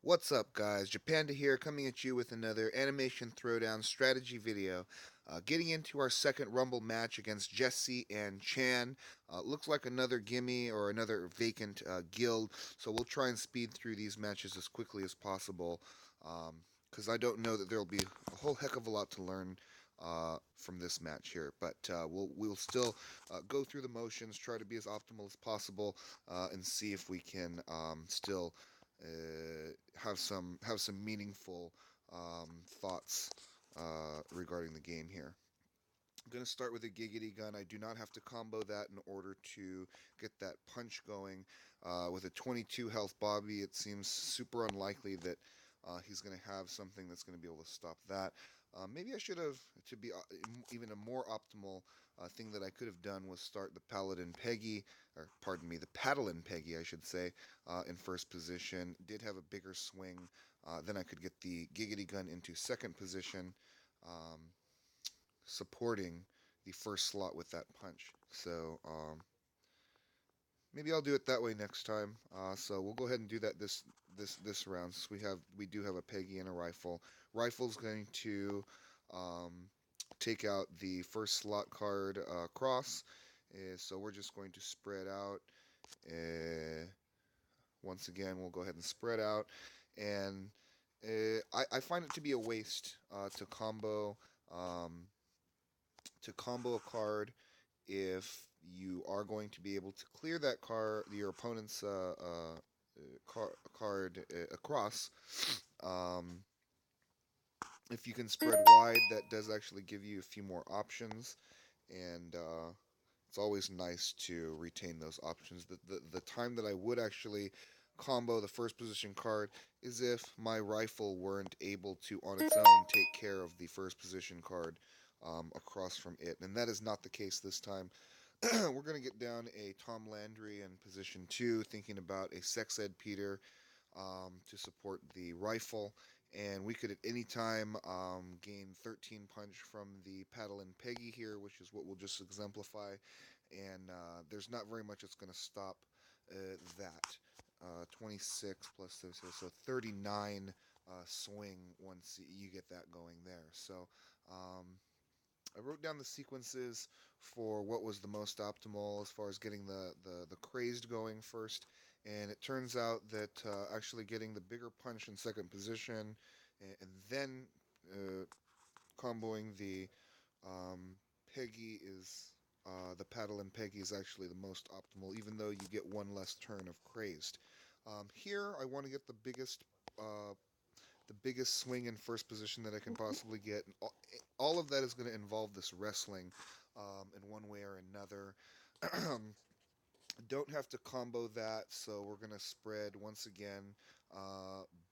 What's up, guys? Japanda here, coming at you with another animation throwdown strategy video. Getting into our second Rumble match against Jessie and Chan. Looks like another gimme or another vacant guild, so we'll try and speed through these matches as quickly as possible. Because I don't know that there'll be a whole heck of a lot to learn from this match here, but we'll still go through the motions, try to be as optimal as possible, and see if we can still have some meaningful thoughts regarding the game here. I'm going to start with a Giggity Gun. I do not have to combo that in order to get that punch going. With a 22 health Bobby, it seems super unlikely that he's going to have something that's going to be able to stop that. Maybe I should have, to be even a more optimal thing that I could have done was start the Paladin Peggy, or pardon me, the Paddlin Peggy, I should say, in first position. Did have a bigger swing. Then I could get the Giggity Gun into second position. Um, Supporting the first slot with that punch. So maybe I'll do it that way next time. So we'll go ahead and do that this round. Since we do have a Peggy and a rifle. Rifle's going to um, take out the first slot card cross. So we're just going to spread out. Uh, Once again, we'll go ahead and spread out. And I find it to be a waste um, to combo a card if you are going to be able to clear that card, your opponent's card across. Um, if you can spread wide, that does actually give you a few more options, and it's always nice to retain those options. The time that I would actually combo the first position card is if my rifle weren't able to, on its own, take care of the first position card across from it, and that is not the case this time. We're going to get down a Tom Landry in position two, thinking about a Sex Ed Peter to support the rifle. And we could at any time gain 13 punch from the Paddle and Peggy here, which is what we'll just exemplify. And there's not very much that's going to stop that. 26 plus this, so 39 swing once you get that going there. So um, I wrote down the sequences for what was the most optimal as far as getting the crazed going first, and it turns out that actually getting the bigger punch in second position and then uh, comboing the um, Peggy is the paddle and Peggy is actually the most optimal, even though you get one less turn of crazed. Here, I want to get the biggest swing in first position that I can possibly get. And all of that is going to involve this wrestling in one way or another. Don't have to combo that, so we're going to spread once again.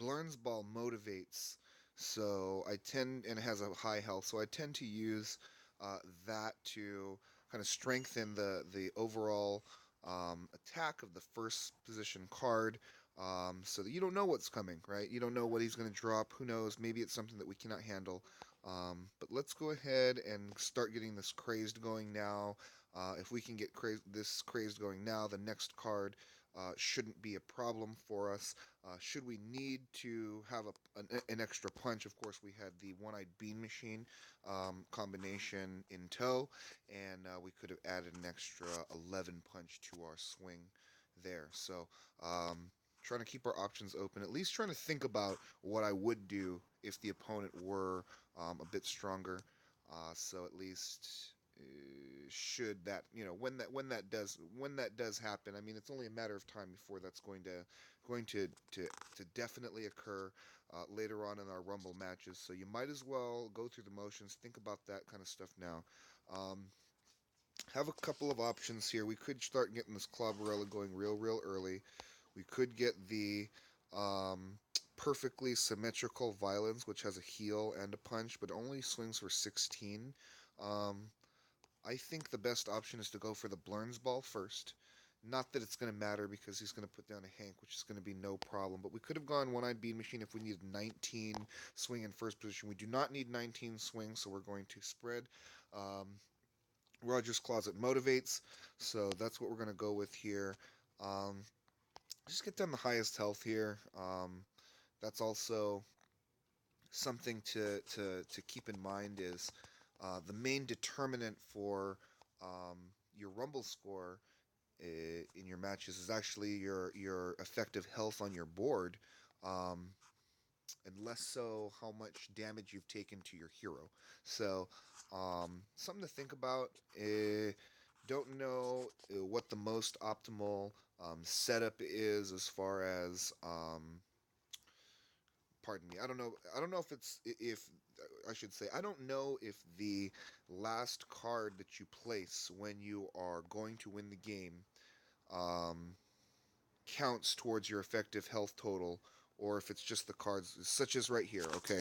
Blurns Ball motivates, so I tend, and it has a high health, so I tend to use that to kind of strengthen the overall attack of the first position card. So that you don't know what's coming, right? You don't know what he's going to drop. Who knows? Maybe it's something that we cannot handle. But let's go ahead and start getting this crazed going now. If we can get this crazed going now, the next card shouldn't be a problem for us. Should we need to have an extra punch, of course, we had the one-eyed bean machine combination in tow, and we could have added an extra 11 punch to our swing there. So, trying to keep our options open, at least trying to think about what I would do if the opponent were a bit stronger. So at least should that, when that does happen, I mean, it's only a matter of time before that's going to definitely occur later on in our Rumble matches. So you might as well go through the motions, think about that kind of stuff now. Um, have a couple of options here. We could start getting this Clobberella going real early. We could get the um, perfectly symmetrical Violence, which has a heal and a punch, but only swings for 16. Um, I think the best option is to go for the Blurns Ball first. Not that it's going to matter because he's going to put down a Hank, which is going to be no problem. But we could have gone One-Eyed Bean Machine if we needed 19 swing in first position. We do not need 19 swing, so we're going to spread. Um, Roger's Closet motivates, so that's what we're going to go with here. Um, just get down the highest health here. That's also something to keep in mind is the main determinant for your rumble score in your matches is actually your effective health on your board, um, and less so how much damage you've taken to your hero. So, something to think about. Don't know what the most optimal setup is as far as pardon me. I don't know. I don't know if it's if I should say I don't know if the last card that you place when you are going to win the game um, counts towards your effective health total, or if it's just the cards, such as right here. Okay,